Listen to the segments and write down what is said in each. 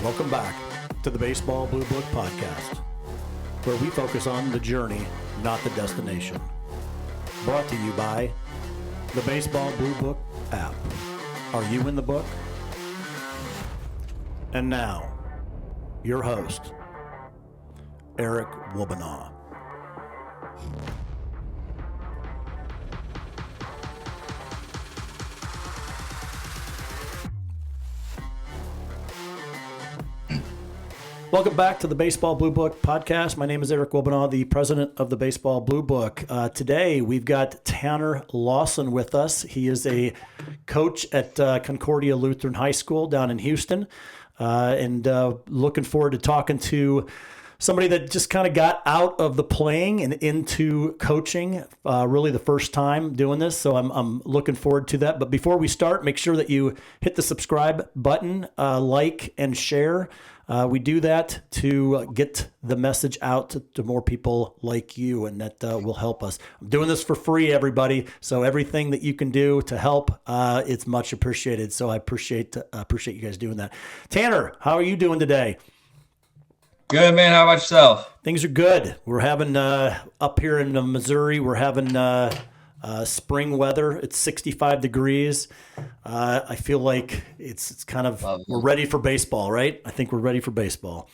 Welcome back to the Baseball Blue Book Podcast, where we focus on the journey, not the destination. Brought to you by the Baseball Blue Book app. Are you in the book? And now, your host, Eric Wobanaw. Welcome back to the Baseball Blue Book Podcast. My name is Eric Wobanaw, the president of the Baseball Blue Book. Today, we've got Tanner Lawson with us. He is a coach at Concordia Lutheran High School down in Houston. And looking forward to talking to somebody that just kind of got out of the playing and into coaching, really the first time doing this. So I'm looking forward to that. But before we start, make sure that you hit the subscribe button, like and share. We do that to get the message out to more people like you, and that will help us. I'm doing this for free, everybody. So everything that you can do to help, it's much appreciated. So I appreciate you guys doing that. Tanner, how are you doing today? Good, man. How about yourself? Things are good. We're having up here in Missouri, we're having spring weather. It's 65 degrees. I feel like it's kind of, we're ready for baseball, right? I think we're ready for baseball.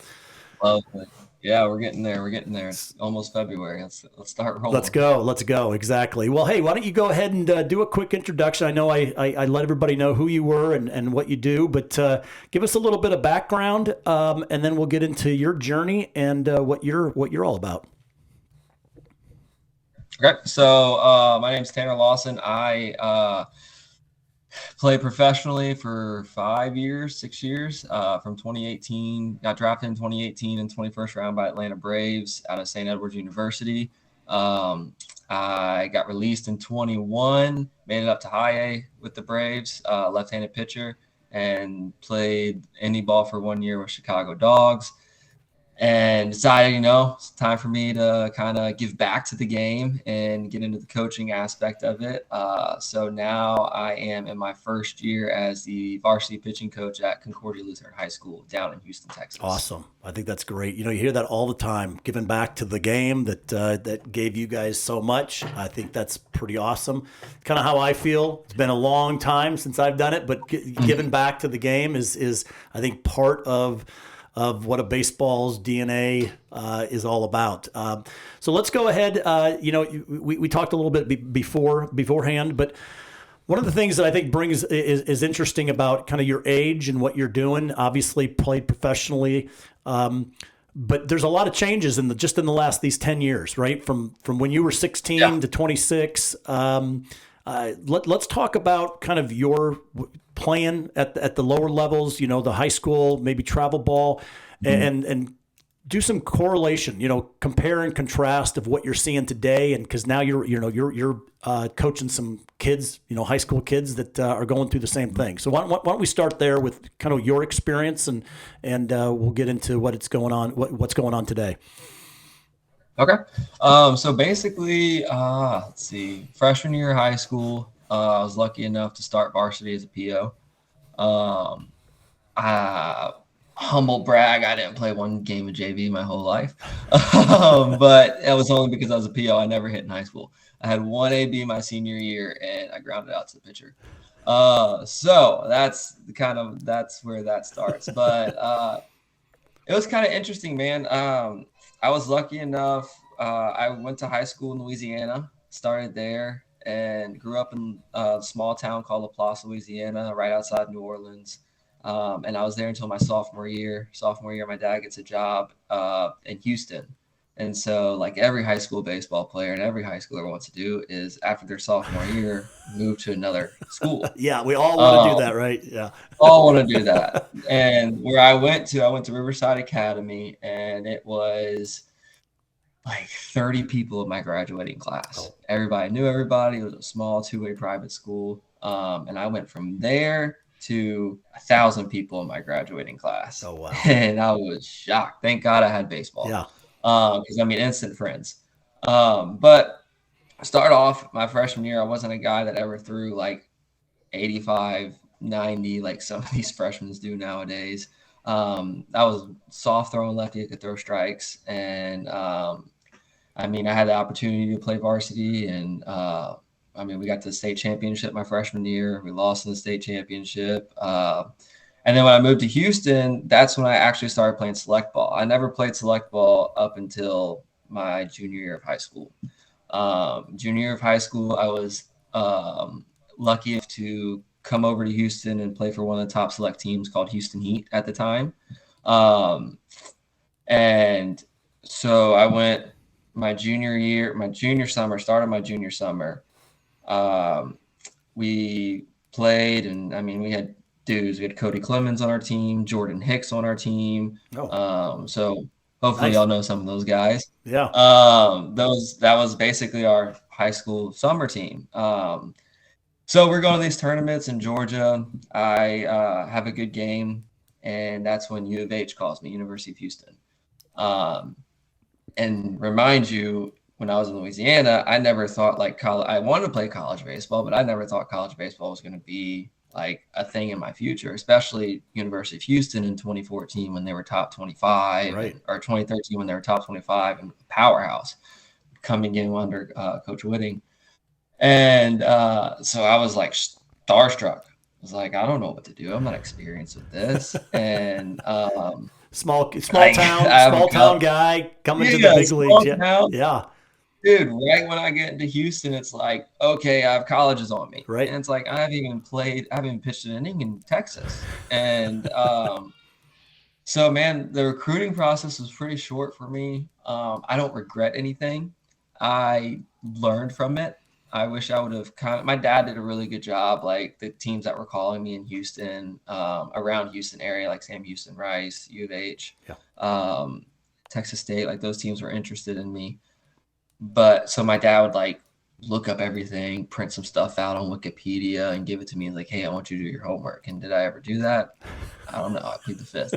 Lovely. Yeah, we're getting there. It's almost February. Let's start rolling. Let's go. Exactly. Well, hey, why don't you go ahead and do a quick introduction? I know I let everybody know who you were and what you do, but give us a little bit of background, and then we'll get into your journey and what you're all about. Okay, so my name's Tanner Lawson. I played professionally for 6 years, from 2018. Got drafted in 2018 in 21st round by Atlanta Braves out of St. Edward's University. I got released in 21, made it up to high A with the Braves, left-handed pitcher, and played indie ball for 1 year with Chicago Dogs. And decided, it's time for me to kind of give back to the game and get into the coaching aspect of it. So now I am in my first year as the varsity pitching coach at Concordia Lutheran High School down in Houston, Texas. Awesome. I think that's great. You hear that all the time, giving back to the game that gave you guys so much. I think that's pretty awesome. Kind of how I feel. It's been a long time since I've done it, but giving back to the game is I think, part of what a baseball's DNA is all about. So let's go ahead. We talked a little bit beforehand, but one of the things that I think is interesting about kind of your age and what you're doing. Obviously, played professionally, but there's a lot of changes just in these 10 years, right? From when you were 16 to 26. Let's talk about kind of your playing at the lower levels, the high school, maybe travel ball, and do some correlation, compare and contrast of what you're seeing today. And because now you're coaching some kids, high school kids that are going through the same thing. So why don't we start there with kind of your experience and we'll get into what's going on today. Okay. So basically, let's see, freshman year of high school, I was lucky enough to start varsity as a PO. Humble brag, I didn't play one game of JV my whole life. But it was only because I was a PO. I never hit in high school. I had one AB my senior year, and I grounded out to the pitcher. So that's where that starts. But it was kind of interesting, man. I was lucky enough. I went to high school in Louisiana, started there, and grew up in a small town called LaPlace, Louisiana, right outside New Orleans. And I was there until my sophomore year. Sophomore year, my dad gets a job in Houston. And so, like every high school baseball player and every high schooler wants to do is, after their sophomore year, move to another school. Yeah, we all want to do that, right? Yeah. All want to do that. And where I went to Riverside Academy, and it was like 30 people in my graduating class. Everybody knew everybody. It was a small two-way private school. And I went from there to 1,000 people in my graduating class. Oh, wow. And I was shocked. Thank God I had baseball. Yeah. Because instant friends. But start off my freshman year, I wasn't a guy that ever threw like 85, 90, like some of these freshmen do nowadays. I was soft throwing lefty. I could throw strikes. And I had the opportunity to play varsity. And we got to the state championship my freshman year. We lost in the state championship. And then when I moved to Houston, that's when I actually started playing select ball. I never played select ball up until my junior year of high school. Junior year of high school, I was lucky enough to come over to Houston and play for one of the top select teams called Houston Heat at the time. And so I went my junior summer. We played, and we had dudes. We had Cody Clemens on our team, Jordan Hicks on our team. So hopefully y'all know some of those guys. Yeah. That was basically our high school summer team. So we're going to these tournaments in Georgia. I have a good game, and that's when U of H calls me, University of Houston. And remind you, when I was in Louisiana, I never thought I wanted to play college baseball, but I never thought college baseball was going to be like a thing in my future, especially University of Houston in 2014 when they were top 25, right, or 2013 when they were top 25 and powerhouse coming in under Coach Whitting. And so I was like starstruck. I was like, I don't know what to do. I'm not experienced with this. And small town guy coming to the big leagues. Yeah. Dude, right when I get into Houston, it's like, okay, I have colleges on me. Right. And it's like, I haven't even pitched an inning in Texas. And so, man, the recruiting process was pretty short for me. I don't regret anything. I learned from it. I wish I would have my dad did a really good job. Like the teams that were calling me in Houston, around Houston area, like Sam Houston, Rice, U of H, Texas State, like those teams were interested in me. But so my dad would look up everything, print some stuff out on Wikipedia and give it to me. And like, hey, I want you to do your homework. And did I ever do that? I don't know. I plead the fifth.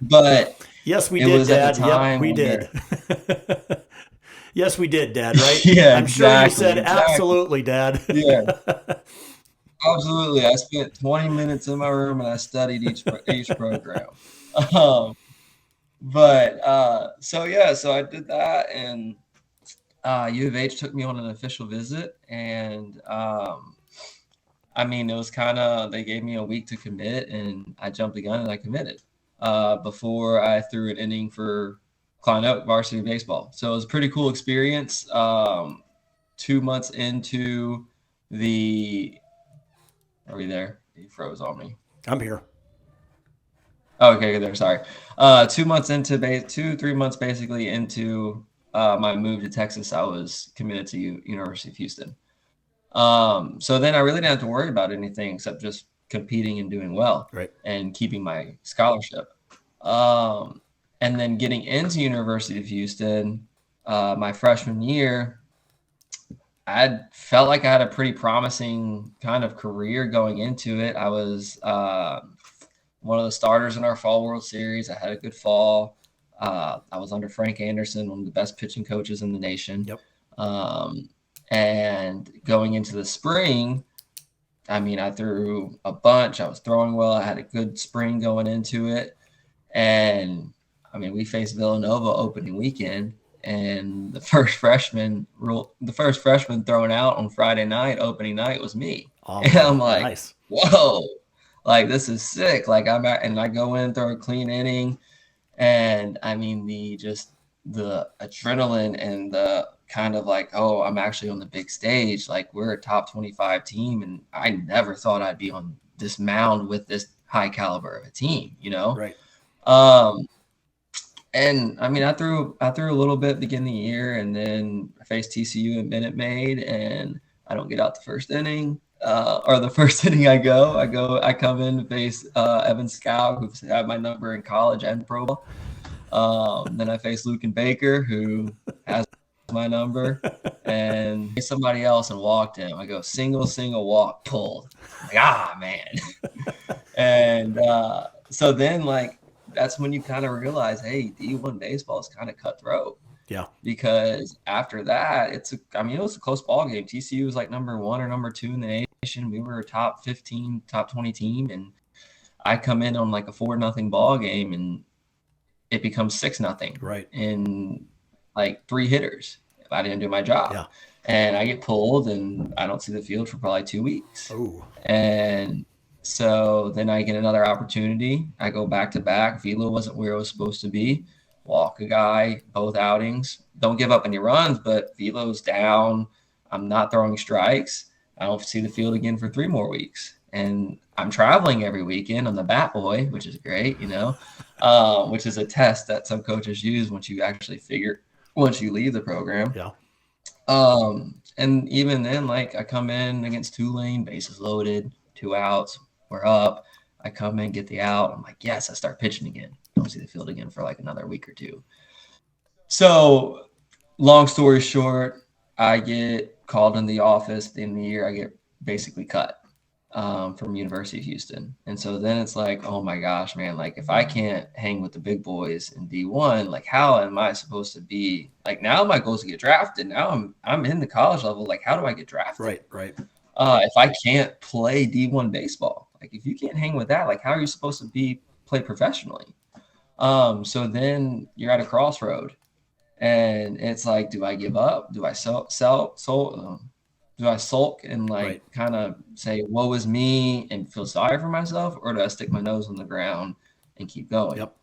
But yes, we did, Dad. Yep, we did. Yes, we did, Dad, right? Yeah, I'm sure you said absolutely, Dad. Yeah, absolutely. I spent 20 minutes in my room and I studied each program. So I did that, and U of H took me on an official visit, and it was they gave me a week to commit, and I jumped the gun and I committed before I threw an inning for Klein Oak varsity baseball. So it was a pretty cool experience. 2 months into are we there? He froze on me. I'm here. Oh, okay, there. Sorry. 2 months into 3 months basically into my move to Texas, I was committed to University of Houston. So then I really didn't have to worry about anything except just competing and doing well, right, and keeping my scholarship. And then getting into University of Houston, my freshman year, I felt like I had a pretty promising kind of career going into it. I was one of the starters in our fall World Series. I had a good fall. I was under Frank Anderson, one of the best pitching coaches in the nation. Yep. And going into the spring, I threw a bunch. I was throwing well. I had a good spring going into it. And we faced Villanova opening weekend, and the first freshman thrown out on Friday night, opening night, was me. Oh, and I'm like, nice. Whoa, this is sick. And I go in, throw a clean inning, and the adrenaline and the kind of oh, I'm actually on the big stage. We're a top 25 team, and I never thought I'd be on this mound with this high caliber of a team, Right. And I threw a little bit beginning of the year, and then I faced TCU in Minute Maid, and I don't get out the first inning, or the first inning I come in to face Evan Scow, who's had my number in college and pro ball. Then I faced Luke and Baker, who has my number, and somebody else, and walked him. I go single walk, pulled. Man. And so then that's when you kind of realize, hey, D1 baseball is kind of cutthroat. Yeah. Because after that, it was a close ball game. TCU was number 1 or number 2 in the nation. We were a top 15, top 20 team. And I come in on like a 4-0 ball game and it becomes 6-0 Right. in like 3 hitters if I didn't do my job. Yeah. And I get pulled and I don't see the field for probably 2 weeks. Oh. And so then I get another opportunity. I go back to back. Velo wasn't where it was supposed to be. Walk a guy, both outings. Don't give up any runs, but Velo's down. I'm not throwing strikes. I don't see the field again for 3 more weeks. And I'm traveling every weekend. I'm the bat boy, which is great, which is a test that some coaches use once you leave the program. Yeah. And even then, like I come in against Tulane, bases loaded, 2 outs, we're up. I come in, get the out. I'm like, yes, I start pitching again. Don't see the field again for like another week or 2. So long story short, I get called in the office at the end of the year. I get basically cut from University of Houston. And so then it's like, oh my gosh, man, like if I can't hang with the big boys in D1, like how am I supposed to be? Like now my goal is to get drafted. Now I'm in the college level. Like how do I get drafted? Right. If I can't play D1 baseball, like if you can't hang with that, like how are you supposed to play professionally? So then you're at a crossroad and it's like, do I give up? Do I do I sulk and like kind of say, woe is me and feel sorry for myself? Or do I stick my nose on the ground and keep going? Yep.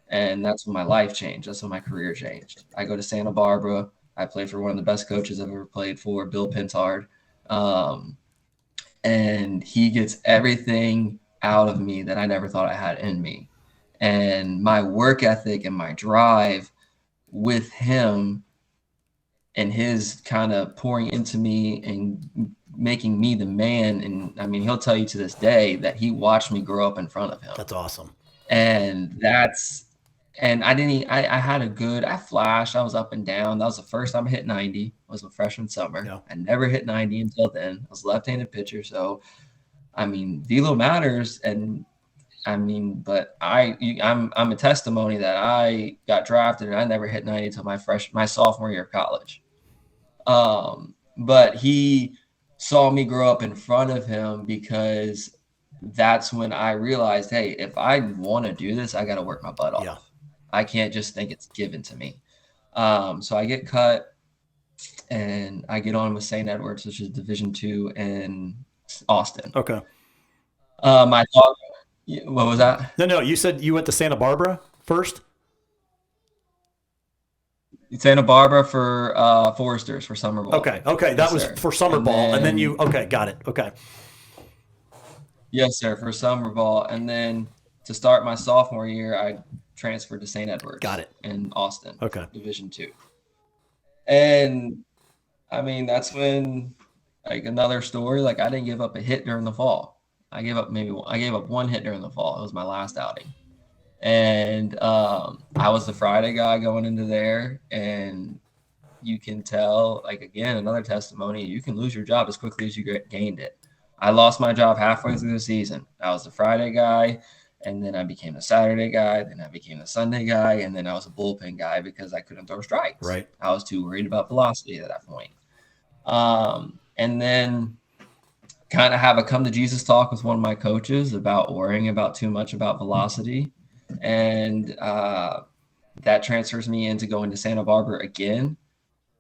And that's when my life changed. That's when my career changed. I go to Santa Barbara. I play for one of the best coaches I've ever played for, Bill Pintard. And he gets everything out of me that I never thought I had in me. And my work ethic and my drive with him and his kind of pouring into me and making me the man. And I mean, he'll tell you to this day that he watched me grow up in front of him. That's awesome. And I flashed, I was up and down. That was the first time I hit 90. It was a freshman summer. Yeah. I never hit 90 until then. I was a left-handed pitcher. So, I mean, velo matters. And I mean, but I'm a testimony that I got drafted and I never hit 90 until my sophomore year of college. But he saw me grow up in front of him because that's when I realized, hey, if I want to do this, I got to work my butt off. Yeah. I can't just think it's given to me. So I get cut and I get on with St. Edward's, which is Division II in Austin. Okay. My thought, what was that? No, you said you went to Santa Barbara first? Santa Barbara for Foresters for summer ball. Okay. That was for summer ball. And then you, got it. Okay. Yes, sir, for summer ball. And then to start my sophomore year, I transferred to St. Edward's. Got it. In Austin. Okay. Division II. And I mean, that's when, like, another story, like I didn't give up a hit during the fall. I gave up 1 hit during the fall. It was my last outing. And I was the Friday guy going into there, and you can tell, like, again, another testimony, you can lose your job as quickly as you gained it. I lost my job halfway through the season. I was the Friday guy, and then I became the Saturday guy, then I became the Sunday guy, and then I was a bullpen guy because I couldn't throw strikes. Right. I was too worried about velocity at that point. And then kind of have a come to Jesus talk with one of my coaches about worrying about too much about velocity. And that transfers me into going to Santa Barbara again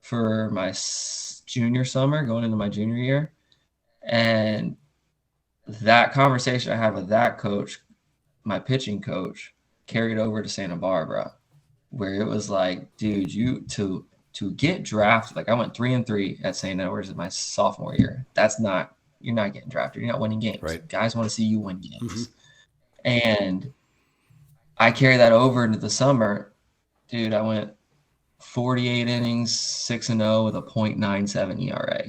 for my junior summer, going into my junior year. And that conversation I had with that coach, my pitching coach, carried over to Santa Barbara, where it was like, dude, to get drafted, like I went 3-3 at St. Edward's in my sophomore year. You're not getting drafted. You're not winning games. Right. Guys want to see you win games. Mm-hmm. And I carried that over into the summer. Dude, I went 48 innings, 6-0 with a .97 ERA.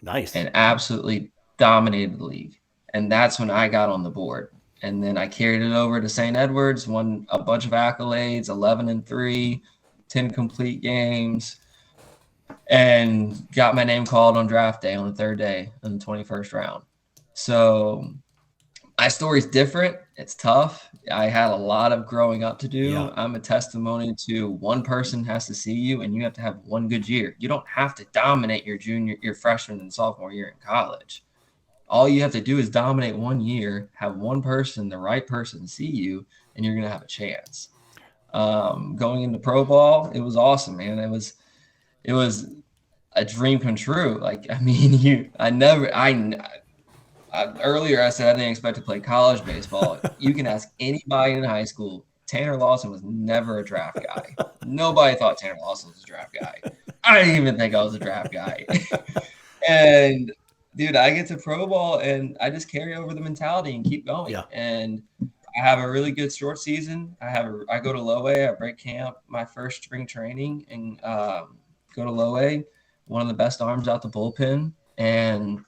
Nice. And absolutely dominated the league. And that's when I got on the board. And then I carried it over to St. Edward's, won a bunch of accolades, 11-3, 10 complete games, and got my name called on draft day on the 3rd day in the 21st round. So my story's different. It's tough. I had a lot of growing up to do. Yeah. I'm a testimony to one person has to see you, and you have to have one good year. You don't have to dominate your freshman and sophomore year in college. All you have to do is dominate 1 year, have one person, the right person, see you, and you're gonna have a chance. Going into pro ball, it was awesome, man. It was a dream come true. Like, I mean, earlier I said I didn't expect to play college baseball. You can ask anybody in high school. Tanner Lawson was never a draft guy. Nobody thought Tanner Lawson was a draft guy. I didn't even think I was a draft guy. And dude, I get to pro ball and I just carry over the mentality and keep going. Yeah. And I have a really good short season. I go to low A, I break camp my first spring training and go to low A, one of the best arms out the bullpen, and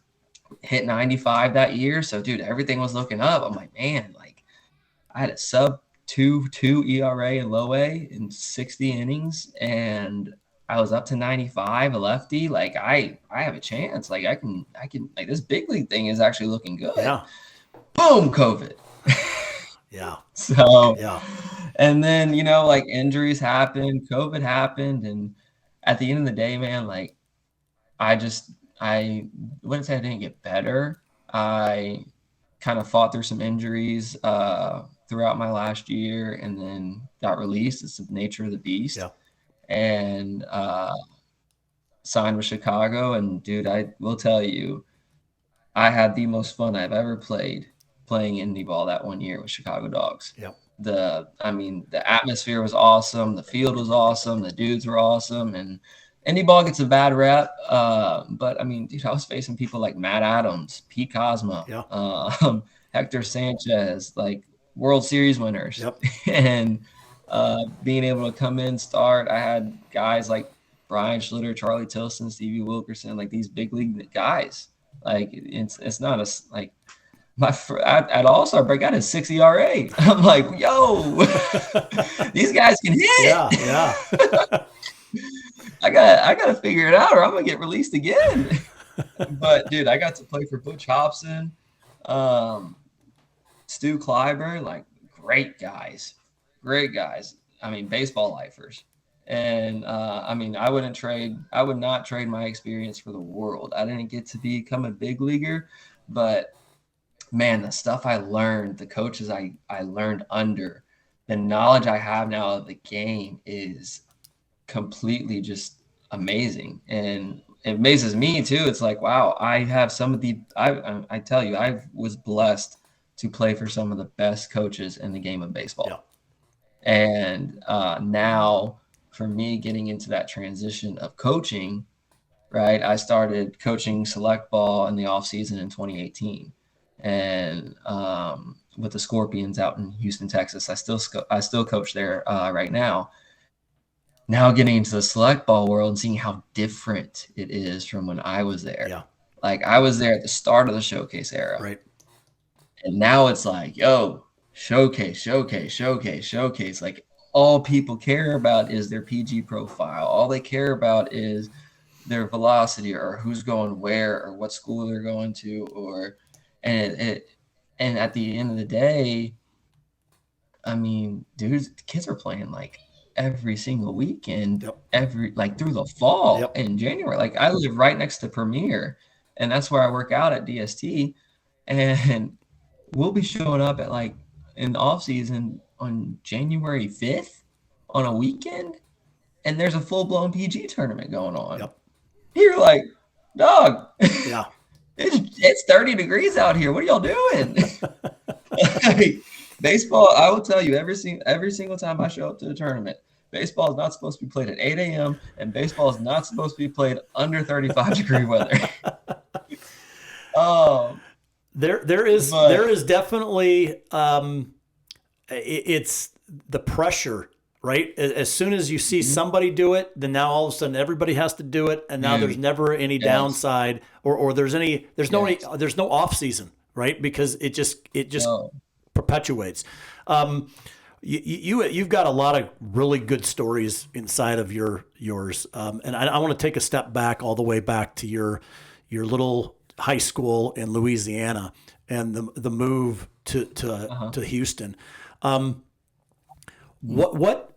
hit 95 that year. So dude, everything was looking up. I'm like, man, like I had a sub 2.2 ERA in low A in 60 innings, and I was up to 95, a lefty. Like I have a chance. Like I can like this big league thing is actually looking good. Yeah. Boom, COVID. Yeah. So Yeah. and then, you know, like injuries happened, COVID happened, and at the end of the day, man, like I wouldn't say I didn't get better. I kind of fought through some injuries throughout my last year and then got released. It's the nature of the beast. Yeah. And signed with Chicago. And dude, I will tell you, I had the most fun I've ever playing indie ball that 1 year with Chicago Dogs. Yeah. The atmosphere was awesome. The field was awesome. The dudes were awesome. And indie ball gets a bad rep. But I mean, dude, I was facing people like Matt Adams, Pete Cosmo, Hector Sanchez, like World Series winners. Yep. And being able to come in, start, I had guys like Brian Schlitter, Charlie Tilson, Stevie Wilkerson, like these big league guys. Like it's not like at All-Star break, I had a 6 ERA. I'm like, yo, these guys can hit. Yeah, yeah. I gotta figure it out, or I'm gonna get released again. But dude, I got to play for Butch Hobson, Stu Clyburn, like great guys. I mean, baseball lifers. And I mean, I would not trade my experience for the world. I didn't get to become a big leaguer, but man, the stuff I learned, the coaches I learned under, the knowledge I have now of the game is completely just amazing. And it amazes me too. It's like, wow, I have I tell you, I was blessed to play for some of the best coaches in the game of baseball. Yeah. And now for me getting into that transition of coaching, right, I started coaching select ball in the off season in 2018. And with the Scorpions out in Houston, Texas, I still coach there right now. Now getting into the select ball world and seeing how different it is from when I was there. Yeah. Like I was there at the start of the showcase era. Right. And now it's like, yo, showcase. Like all people care about is their PG profile. All they care about is their velocity or who's going where or what school they're going to and at the end of the day, I mean, dudes, kids are playing like every single weekend, through the fall in January. Like I live right next to Premier, and that's where I work out at DST, and we'll be showing up at like in the off season on January 5th on a weekend, and there's a full-blown PG tournament going on. Yep. You're like, dog. Yeah. It's 30 degrees out here. What are y'all doing? Like, baseball, I will tell you, every single time I show up to the tournament, baseball is not supposed to be played at 8 a.m. and baseball is not supposed to be played under 35 degree weather. There is definitely it's the pressure, right? As soon as you see somebody do it, then now all of a sudden everybody has to do it, and now there's never any downside or there's no off season, right? Because it just perpetuates. You've got a lot of really good stories inside of yours, and I want to take a step back, all the way back to your little high school in Louisiana and the move to Houston. What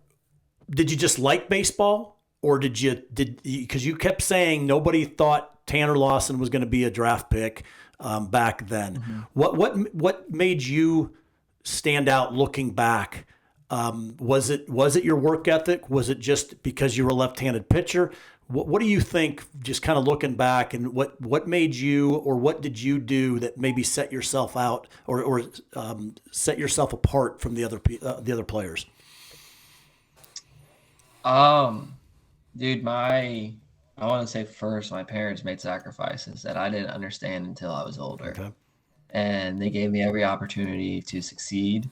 did you just like baseball, or did because you kept saying nobody thought Tanner Lawson was going to be a draft pick back then. What made you stand out looking back? Was it your work ethic? Was it just because you were a left-handed pitcher? What do you think, just kind of looking back, and what made you, or what did you do that maybe set yourself out or set yourself apart from the other players? Dude, I want to say first, my parents made sacrifices that I didn't understand until I was older. Okay. And they gave me every opportunity to succeed,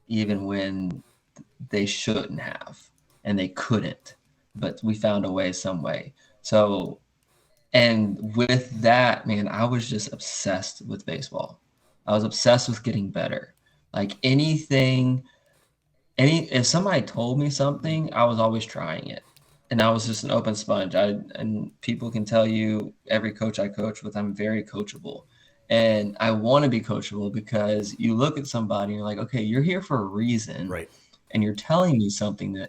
even when they shouldn't have, and they couldn't, but we found a way, some way. So, and with that, man, I was just obsessed with baseball. I was obsessed with getting better. Like if somebody told me something, I was always trying it. And I was just an open sponge. And people can tell you, every coach I coach with, I'm very coachable. And I want to be coachable because you look at somebody and you're like, okay, you're here for a reason. Right. And you're telling me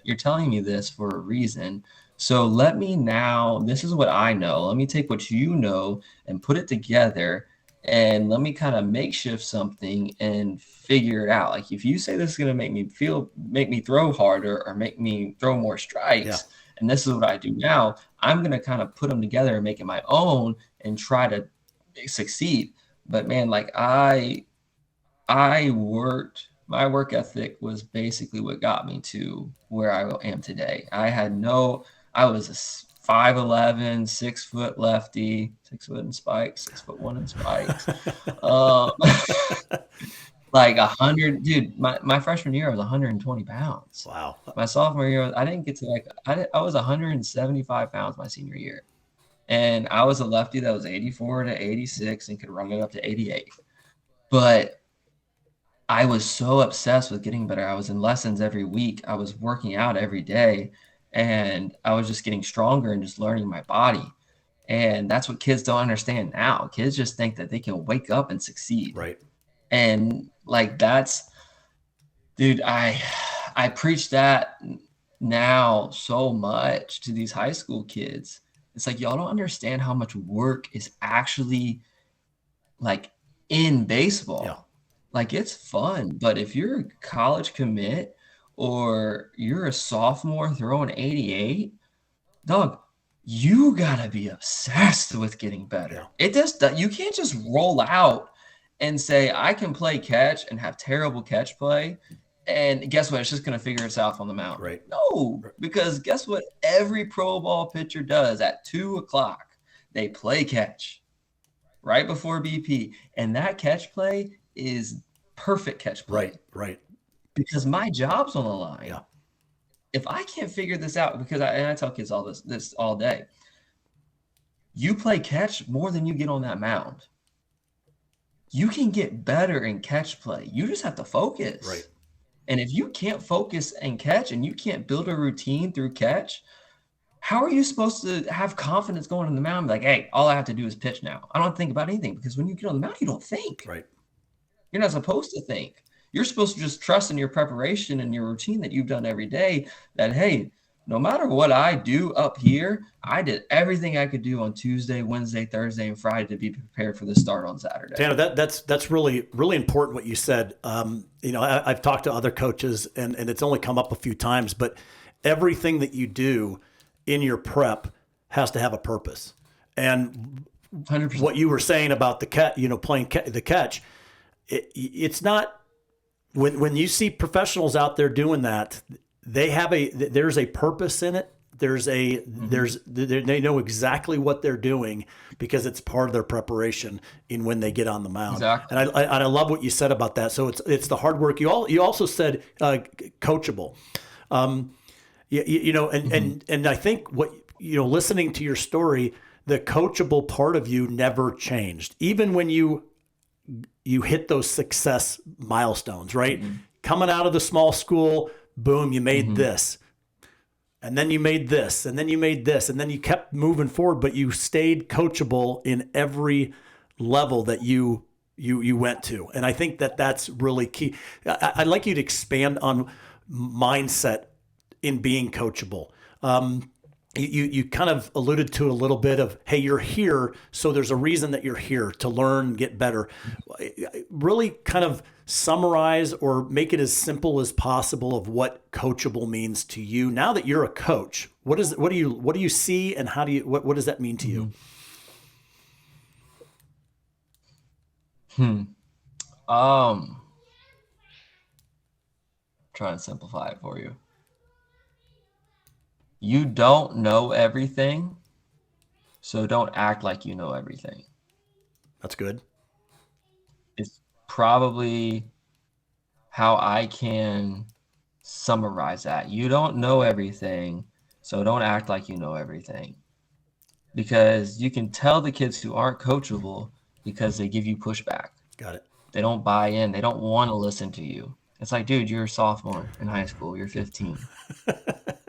you're telling me this for a reason. So this is what I know. Let me take what you know and put it together, and let me kind of makeshift something and figure it out. Like, if you say this is going to make me throw harder or make me throw more strikes, and this is what I do now, I'm going to kind of put them together and make it my own and try to succeed. But man, like my work ethic was basically what got me to where I am today. I was a 5'11", 6 foot lefty, 6 foot in spikes, 6'1" in spikes. Like 100, dude, my freshman year, I was 120 pounds. Wow. My sophomore year, I didn't get to I was 175 pounds my senior year. And I was a lefty that was 84 to 86 and could run it up to 88. But I was so obsessed with getting better. I was in lessons every week. I was working out every day, and I was just getting stronger and just learning my body. And that's what kids don't understand now. Kids just think that they can wake up and succeed. Right. And like, dude, I preach that now so much to these high school kids. It's like, y'all don't understand how much work is actually like in baseball. Yeah. Like, it's fun, but if you're a college commit or you're a sophomore throwing 88, dog, you gotta be obsessed with getting better. Yeah. You can't just roll out and say, I can play catch and have terrible catch play, and guess what? It's just gonna figure itself on the mound. Right. No, because guess what? Every pro ball pitcher does at 2:00, they play catch right before BP, and that catch play is perfect catch play. Right. Because my job's on the line. Yeah. If I can't figure this out, because I tell kids all this all day, you play catch more than you get on that mound. You can get better in catch play. You just have to focus. Right. And if you can't focus and catch, and you can't build a routine through catch, how are you supposed to have confidence going on the mound? Like, hey, all I have to do is pitch now. I don't think about anything, because when you get on the mound, you don't think. Right. You're not supposed to think. You're supposed to just trust in your preparation and your routine that you've done every day, that, hey, no matter what I do up here, I did everything I could do on Tuesday, Wednesday, Thursday, and Friday to be prepared for the start on Saturday. Tanner, that's really, really important what you said. I've talked to other coaches, and it's only come up a few times, but everything that you do in your prep has to have a purpose. And 100%. What you were saying about the playing the catch, it's not, when you see professionals out there doing that, there's a purpose in it. They know exactly what they're doing, because it's part of their preparation in when they get on the mound. Exactly. And I love what you said about that. So it's the hard work. You also said coachable. And I think listening to your story, the coachable part of you never changed, even when you hit those success milestones, right? Mm-hmm. Coming out of the small school, boom, you made this. And then you made this, and then you made this, and then you kept moving forward, but you stayed coachable in every level that you went to. And I think that's really key. I'd like you to expand on mindset in being coachable. you kind of alluded to a little bit of, hey, you're here, so there's a reason that you're here to learn, get better. Really kind of summarize or make it as simple as possible of what coachable means to you now that you're a coach. What do you see, and how do you what does that mean to you? Try and simplify it for you. You don't know everything, so don't act like you know everything. That's good. It's probably how I can summarize that. You don't know everything, so don't act like you know everything. Because you can tell the kids who aren't coachable because they give you pushback. Got it. They don't buy in. They don't want to listen to you. It's like, dude, you're a sophomore in high school. You're 15.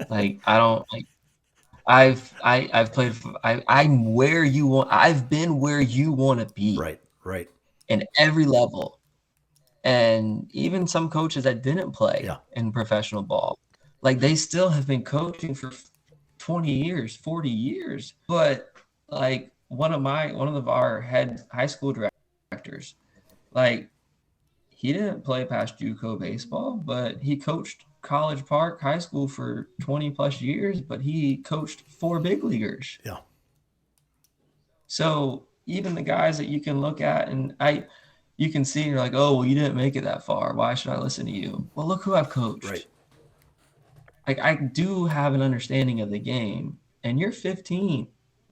Like, I don't like. I've played. I'm where you want. I've been where you want to be. Right. In every level, and even some coaches that didn't play in professional ball, like they still have been coaching for 20 years, 40 years. But like one of our head high school directors, like he didn't play past JUCO baseball, but he coached College Park High School for 20 plus years, but he coached 4 big leaguers. Yeah. So even the guys that you can look at and you can see, and you're like, oh, well, you didn't make it that far. Why should I listen to you? Well, look who I've coached. Right. Like I do have an understanding of the game, and you're 15.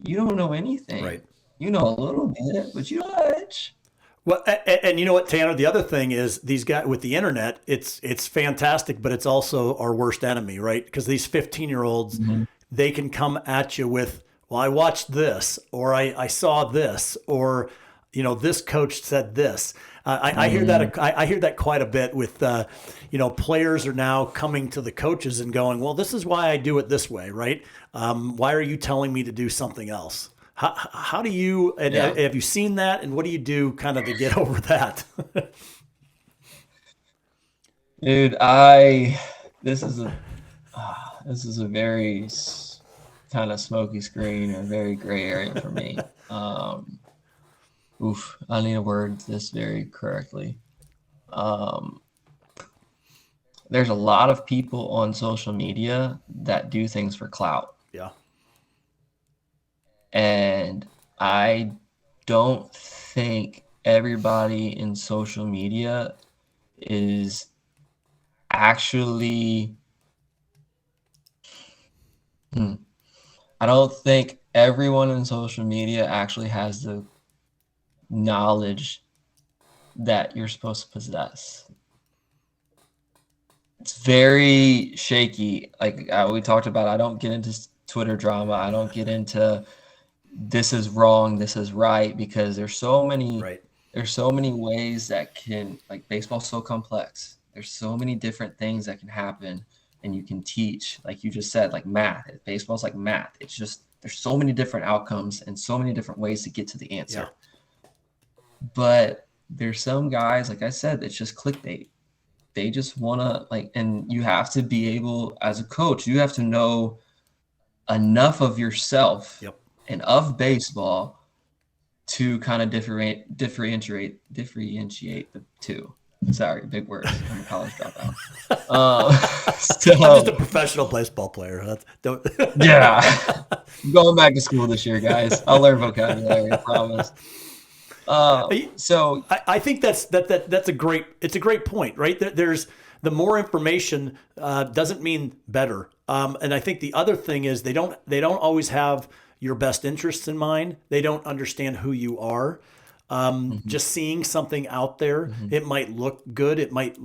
You don't know anything. Right. You know a little bit, but you don't much. Well, and you know what, Tanner? The other thing is these guys with the internet. It's fantastic, but it's also our worst enemy, right? Because these 15-year-olds, they can come at you with, well, I watched this, or I saw this, or this coach said this. I hear that. I hear that quite a bit with, players are now coming to the coaches and going, well, this is why I do it this way, right? Why are you telling me to do something else? How do you, and have you seen that? And what do you do kind of to get over that? Dude, this is a very kind of smoky screen, a very gray area for me. I need to word this very correctly. There's a lot of people on social media that do things for clout. Yeah. And I don't think everybody in social media is actually I don't think everyone in social media actually has the knowledge that you're supposed to possess. It's very shaky. Like we talked about, I don't get into Twitter drama. I don't get into this is wrong, this is right, because there's so many ways that can, like, baseball's so complex. There's so many different things that can happen, and you can teach, like you just said, like math. Baseball's like math. It's just there's so many different outcomes and so many different ways to get to the answer. Yeah. But there's some guys, like I said, that's just clickbait. They just want to, and you have to be able, as a coach, you have to know enough of yourself and of baseball to kind of differentiate the two. Sorry, big words. I'm a college dropout. I'm just a professional baseball player. Yeah. I'm going back to school this year, guys. I'll learn vocabulary, I promise. So I think that's a great point, right? There's the more information doesn't mean better. And I think the other thing is they don't always have your best interests in mind. They don't understand who you are. Just seeing something out there, it might look good. It might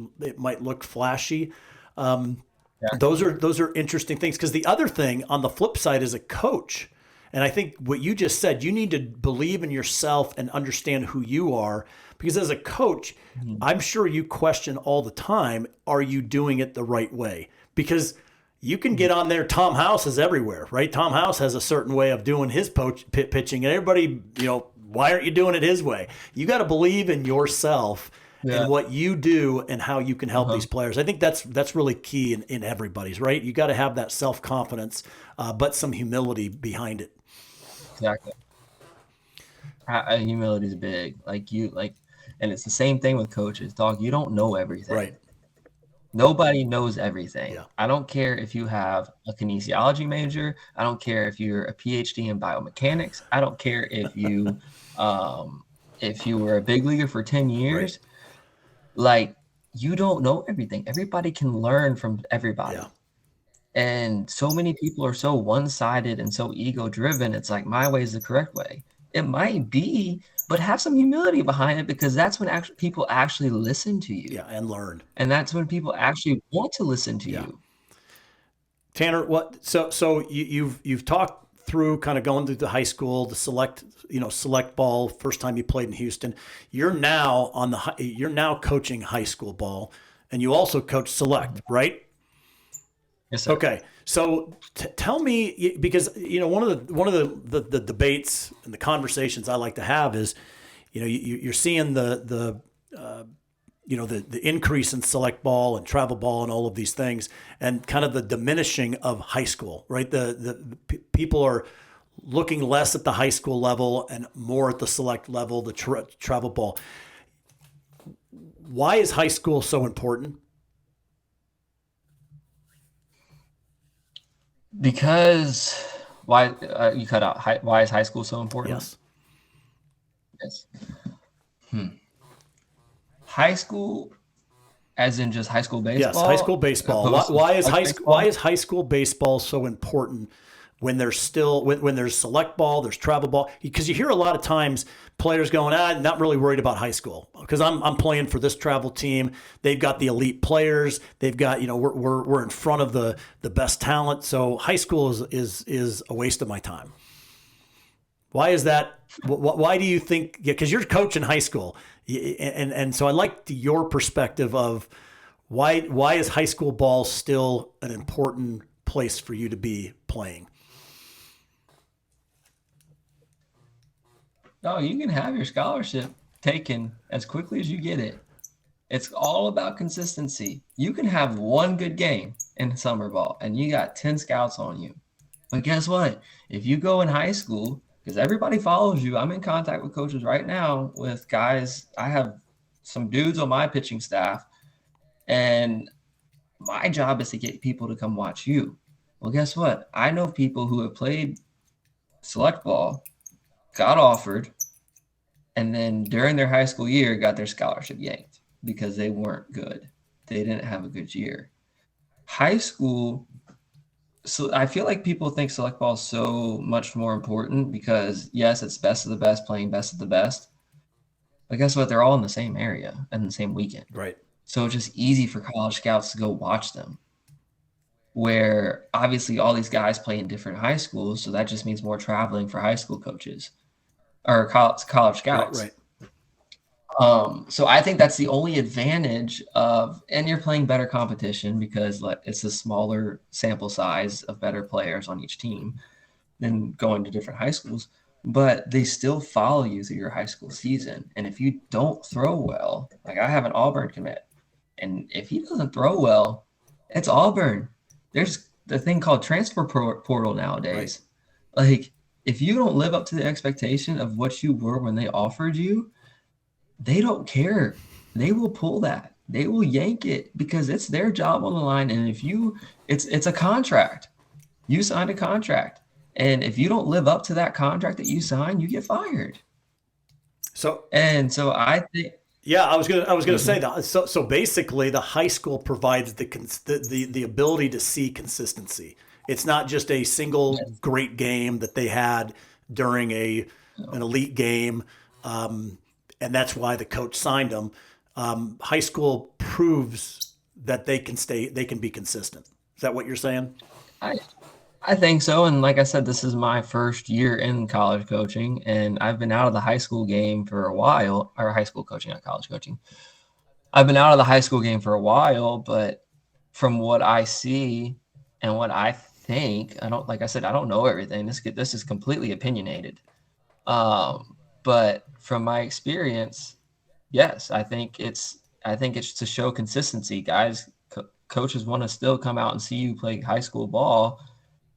look flashy. Those are interesting things. Because the other thing on the flip side is a coach. And I think what you just said, you need to believe in yourself and understand who you are. Because as a coach, I'm sure you question all the time, are you doing it the right way? Because you can get on there. Tom House is everywhere, right? Tom House has a certain way of doing his pitching. And everybody, why aren't you doing it his way? You got to believe in yourself and what you do and how you can help Uh-huh. these players. I think that's really key in everybody's, right? You got to have that self-confidence, but some humility behind it. Exactly. Humility is big. And it's the same thing with coaches. Dog, you don't know everything. Right. Nobody knows everything. Yeah. I don't care if you have a kinesiology major. I don't care if you're a PhD in biomechanics. I don't care if you were a big leaguer for 10 years. Right. Like, you don't know everything. Everybody can learn from everybody. Yeah. And so many people are so one-sided and so ego-driven. It's like, my way is the correct way. It might be, but have some humility behind it, because that's when people actually listen to you. Yeah, and learn. And that's when people actually want to listen to you. Tanner, so you've talked through kind of going through the high school, the select ball, first time you played in Houston. You're now coaching high school ball, and you also coach select, right? Yes, sir. Okay, so tell me, because one of the debates and the conversations I like to have is, you're seeing the increase in select ball and travel ball and all of these things, and kind of the diminishing of high school, right? The people are looking less at the high school level and more at the select level, the travel ball. Why is high school so important? Because why you cut out? Why is high school so important? Yes. High school, as in just high school baseball. Yes, high school baseball. Why is high school baseball so important when there's still when there's select ball, there's travel ball? Because you hear a lot of times players going, not really worried about high school because I'm playing for this travel team. They've got the elite players. They've got we're in front of the best talent. So high school is a waste of my time. Why is that? Why do you think? Yeah, because you're coaching high school, and so I like your perspective of why is high school ball still an important place for you to be playing? No, you can have your scholarship taken as quickly as you get it. It's all about consistency. You can have one good game in summer ball and you got 10 scouts on you. But guess what? If you go in high school, because everybody follows you, I'm in contact with coaches right now with guys. I have some dudes on my pitching staff, and my job is to get people to come watch you. Well, guess what? I know people who have played select ball, got offered, and then during their high school year got their scholarship yanked because they weren't good. They didn't have a good year. High school, so I feel like people think select ball is so much more important because, yes, it's best of the best playing best of the best. But guess what? They're all in the same area and the same weekend. Right. So it's just easy for college scouts to go watch them. Where obviously all these guys play in different high schools, so that just means more traveling for high school coaches or college scouts. Right. So I think that's the only advantage and you're playing better competition because it's a smaller sample size of better players on each team than going to different high schools, but they still follow you through your high school season. And if you don't throw well, like I have an Auburn commit, and if he doesn't throw well, it's Auburn. There's the thing called transfer portal nowadays. Right. Like, if you don't live up to the expectation of what you were when they offered you, they don't care. They will pull that. They will yank it because it's their job on the line. And if it's a contract. You signed a contract. And if you don't live up to that contract that you signed, you get fired. So I think. Yeah, I was gonna say that. So basically, the high school provides the ability to see consistency. It's not just a single great game that they had during an elite game, and that's why the coach signed them. High school proves that they can be consistent. Is that what you're saying? I think so. And like I said, this is my first year in college coaching, and I've been out of the high school game for a while, or high school coaching, not college coaching. I've been out of the high school game for a while, but from what I see and what I think, like I said, I don't know everything. This is completely opinionated. But from my experience, yes, I think it's I think it's to show consistency. Guys, coaches want to still come out and see you play high school ball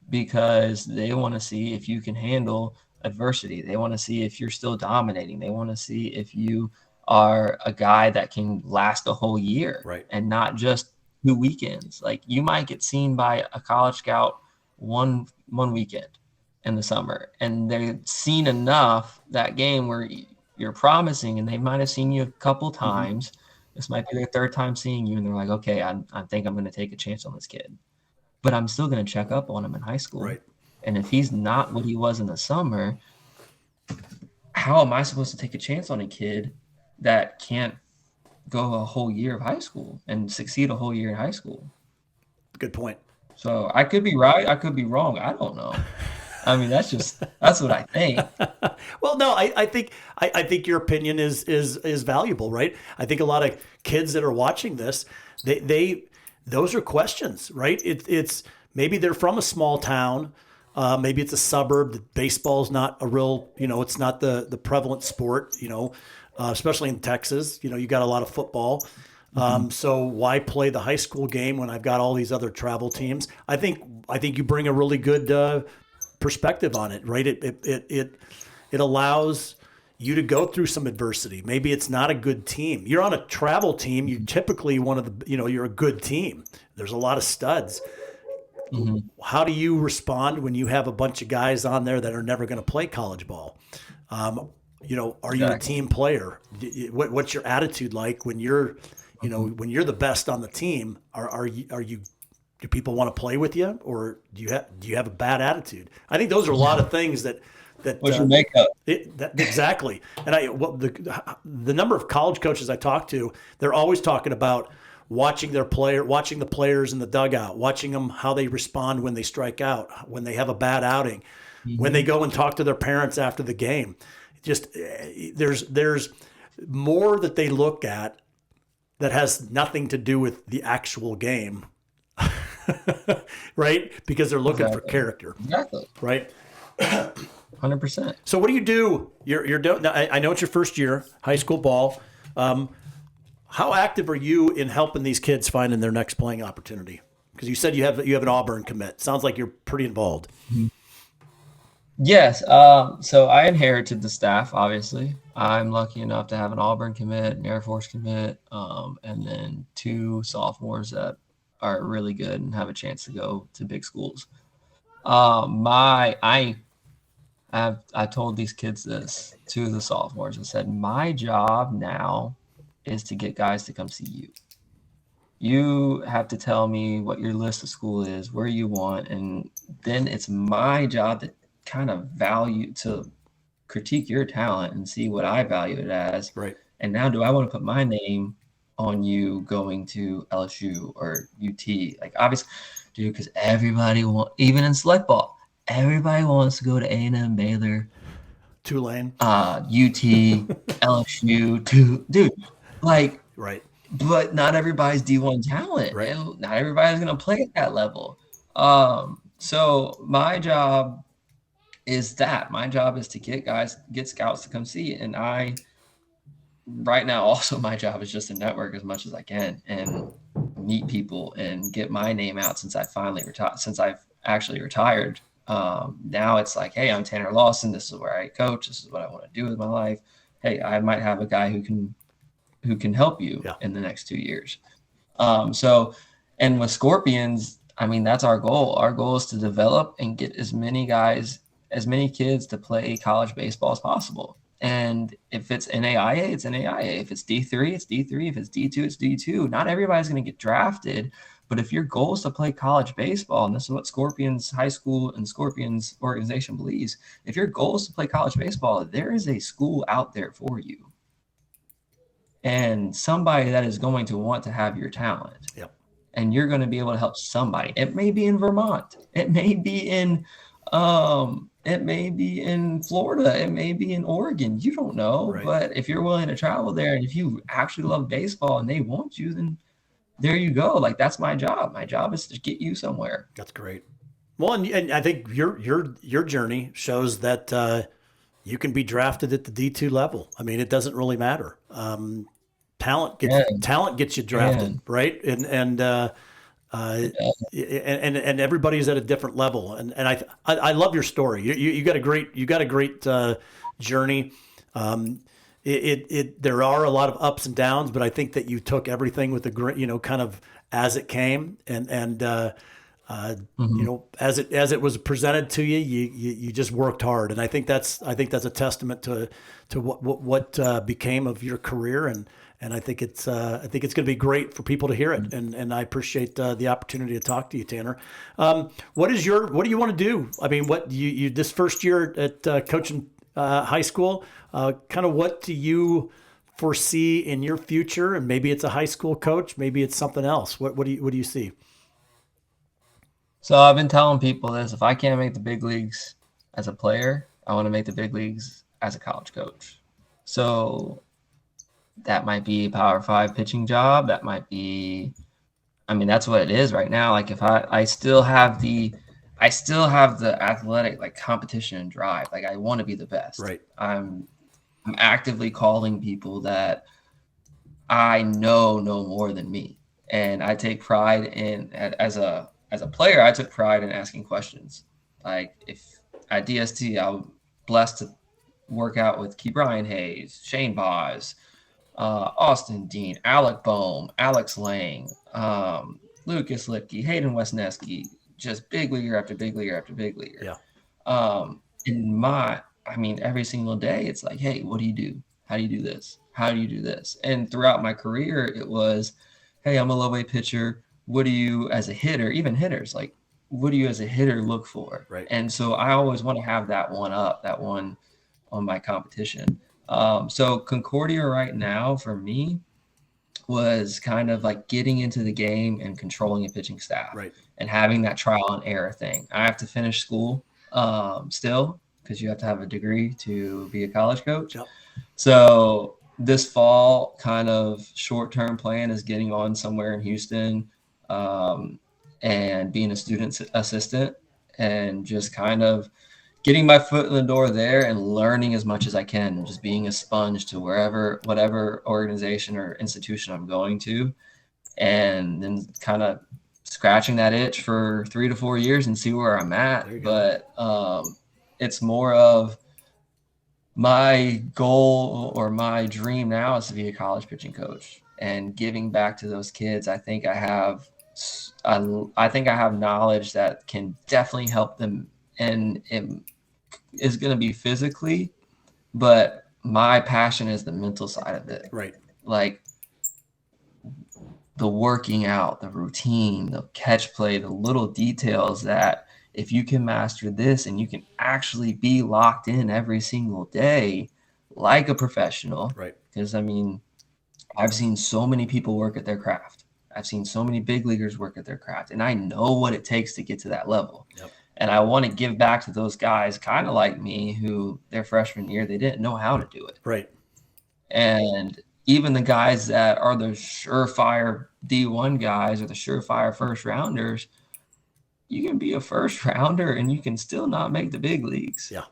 because they want to see if you can handle adversity. They want to see if you're still dominating. They want to see if you are a guy that can last a whole year, right, and not just 2 weekends. Like, you might get seen by a college scout one weekend in the summer, and they've seen enough that game where you're promising, and they might have seen you a couple times. This might be their third time seeing you, and they're like, okay, I think I'm going to take a chance on this kid, but I'm still going to check up on him in high school. right. And if he's not what he was in the summer, how am I supposed to take a chance on a kid that can't go a whole year of high school and succeed a whole year in high school? Good point. So I could be right, I could be wrong. I don't know. I mean, that's what I think. Well, no, I think your opinion is valuable, right? I think a lot of kids that are watching this, they those are questions, right? It's maybe they're from a small town, maybe it's a suburb. Baseball's not a real, it's not the prevalent sport, especially in Texas. You got a lot of football. So why play the high school game when I've got all these other travel teams? I think you bring a really good perspective on it, right? It allows you to go through some adversity. Maybe it's not a good team. You're on a travel team. You typically you're a good team. There's a lot of studs. Mm-hmm. How do you respond when you have a bunch of guys on there that are never going to play college ball? Are you a team player? What's your attitude like when you're, when you're the best on the team? Do people want to play with you, or do you have a bad attitude? I think those are a lot of things that what's your makeup? Exactly. And the number of college coaches I talk to, they're always talking about watching the players in the dugout, watching them, how they respond when they strike out, when they have a bad outing, when they go and talk to their parents after the game. Just there's more that they look at that has nothing to do with the actual game. Right? Because they're looking for character. Exactly. Right? 100%. So what do you do? You're doing. I know it's your first year, high school ball. How active are you in helping these kids finding their next playing opportunity? Because you said you have an Auburn commit. Sounds like you're pretty involved. Yes. So I inherited the staff, obviously. I'm lucky enough to have an Auburn commit, an Air Force commit, and then 2 sophomores that are really good and have a chance to go to big schools. I told these kids this, 2 of the sophomores. I said, my job now is to get guys to come see you. You have to tell me what your list of school is, where you want, and then it's my job to kind of critique your talent and see what I value it as. Right. And now, do I want to put my name on you going to LSU or UT? Like, obviously, dude, because everybody even in select ball, everybody wants to go to A&M, Baylor, Tulane, UT, LSU, dude. Like, right. But not everybody's D1 talent, right? And not everybody's going to play at that level. So my job is that. My job is to get scouts to come see. And right now, also my job is just to network as much as I can and meet people and get my name out since I finally retired, since I've actually retired. Now it's like, hey, I'm Tanner Lawson. This is where I coach. This is what I want to do with my life. Hey, I might have a guy who can help you in the next 2 years. And with Scorpions, I mean, that's our goal. Our goal is to develop and get as many kids to play college baseball as possible. And if it's NAIA, it's NAIA. If it's D3, it's D3. If it's D2, it's D2. Not everybody's going to get drafted, but if your goal is to play college baseball, and this is what Scorpions High School and Scorpions organization believes, if your goal is to play college baseball, there is a school out there for you. And somebody that is going to want to have your talent. Yep. And you're going to be able to help somebody. It may be in Vermont. It may be in Florida. It may be in Oregon. You don't know. Right. But if you're willing to travel there, and if you actually love baseball and they want you, then there you go. Like, that's my job. My job is to get you somewhere. That's great. Well, and I think your journey shows that you can be drafted at the D2 level. I mean, it doesn't really matter. talent gets you drafted, right? And everybody's at a different level. And I love your story. You got a great journey. There are a lot of ups and downs, but I think that you took everything with kind of as it came, and as it was presented to you, you just worked hard. And I think that's a testament to what became of your career. And I think it's going to be great for people to hear it. And I appreciate the opportunity to talk to you, Tanner. What do you want to do? I mean, what you this first year at coaching high school, kind of what do you foresee in your future? And maybe it's a high school coach, maybe it's something else. What do you see? So I've been telling people this: if I can't make the big leagues as a player, I want to make the big leagues as a college coach. So that might be a Power 5 pitching job. That might be, I mean, that's what it is right now. Like if I still have the athletic competition and drive. Like I want to be the best. Right. I'm actively calling people that I know more than me, and I take pride in as a player. I took pride in asking questions. Like if at DST, I'm blessed to work out with Key Brian Hayes, Shane Boz, Austin Dean, Alec Boehm, Alex Lang, Lucas Lipke, Hayden Wesneski, just big leaguer after big leaguer after big leaguer. Yeah. Every single day, it's like, hey, what do you do? How do you do this? How do you do this? And throughout my career, it was, hey, I'm a low weight pitcher. What do you, as a hitter, even hitters, like, what do you as a hitter look for? Right. And so I always want to have that one on my competition. So Concordia right now for me was kind of like getting into the game and controlling a pitching staff, right, and having that trial and error thing. I have to finish school still, because you have to have a degree to be a college coach. Yep. So this fall, kind of short-term plan is getting on somewhere in Houston and being a student assistant, and just kind of getting my foot in the door there and learning as much as I can, just being a sponge to whatever organization or institution I'm going to, and then kind of scratching that itch for 3 to 4 years and see where I'm at. But it's more of my goal or my dream now is to be a college pitching coach and giving back to those kids. I think I have knowledge that can definitely help them, and it is going to be physically, but my passion is the mental side of it. Right. Like the working out, the routine, the catch play, the little details that if you can master this and you can actually be locked in every single day like a professional. Right. Because I mean, I've seen so many people work at their craft. I've seen so many big leaguers work at their craft, and I know what it takes to get to that level. Yep. And I want to give back to those guys kind of like me, who their freshman year, they didn't know how to do it. Right. And even the guys that are the surefire D1 guys or the surefire first rounders, you can be a first rounder and you can still not make the big leagues. Yeah.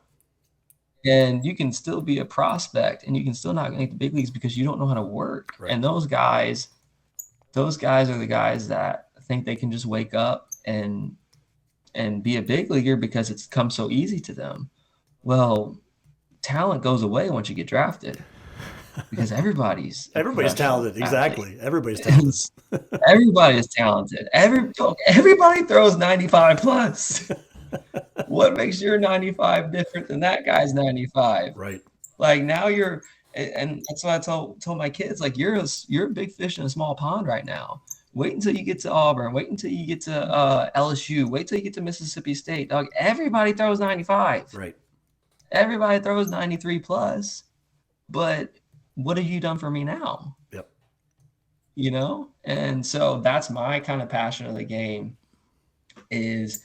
And you can still be a prospect and you can still not make the big leagues because you don't know how to work. Right. And those guys are the guys that think they can just wake up and be a big leaguer because it's come so easy to them. Well, talent goes away once you get drafted, because everybody's talented. Exactly. Everybody's talented. Everybody is talented. Everybody throws 95 plus. What makes your 95 different than that guy's 95? Right. Like now and that's why I told my kids, like, you're a big fish in a small pond right now. Wait until you get to Auburn. Wait until you get to LSU. Wait till you get to Mississippi State. Dog, everybody throws 95. Right. Everybody throws 93 plus. But what have you done for me now? Yep. You know? And so that's my kind of passion of the game, is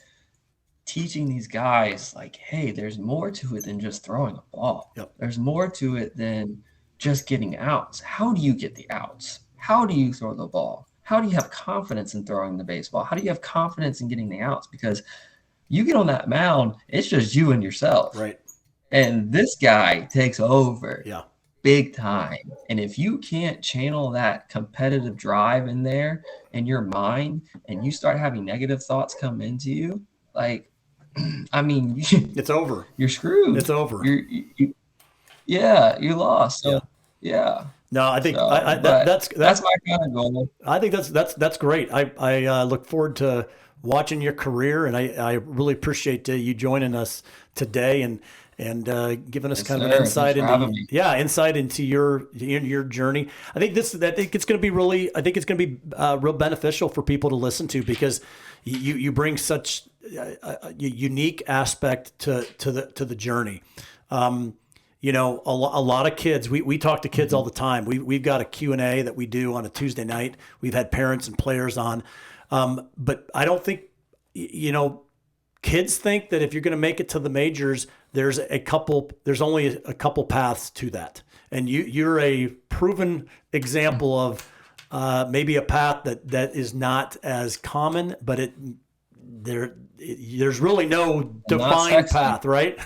teaching these guys, like, hey, there's more to it than just throwing a ball. Yep. There's more to it than just getting outs. How do you get the outs? How do you throw the ball? How do you have confidence in throwing the baseball? How do you have confidence in getting the outs? Because you get on that mound, it's just you and yourself. Right. And this guy takes over. Yeah. big time. And if you can't channel that competitive drive in there in your mind, and you start having negative thoughts come into you, like, I mean, It's over. you're screwed. It's over. Yeah, you lost. So, Yeah. yeah. No, I think So, that's my kind of goal. I think that's great. I look forward to watching your career, and I really appreciate you joining us today and giving us Yes, kind of sir. an insight Thanks for having me. insight into your journey. I think it's going to be real beneficial for people to listen to, because you bring such a unique aspect to the journey. You know, a lot of kids, we talk to kids all the time. We've got a Q&A that we do on a Tuesday night. We've had parents and players on. But I don't think, kids think that if you're going to make it to the majors, there's only a couple paths to that. And you're a proven example of maybe a path that is not as common, but there's really no defined path, right?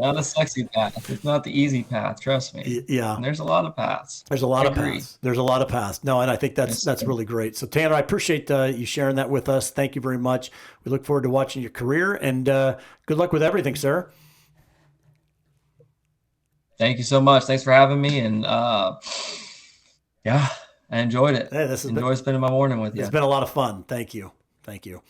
Not a sexy path. It's not the easy path. Trust me. Yeah. And there's a lot of paths. There's a lot of paths. There's a lot of paths. No, and I think that's really great. So Tanner, I appreciate you sharing that with us. Thank you very much. We look forward to watching your career, and good luck with everything, sir. Thank you so much. Thanks for having me. And yeah, I enjoyed it. Hey, enjoyed spending my morning with you. It's been a lot of fun. Thank you. Thank you.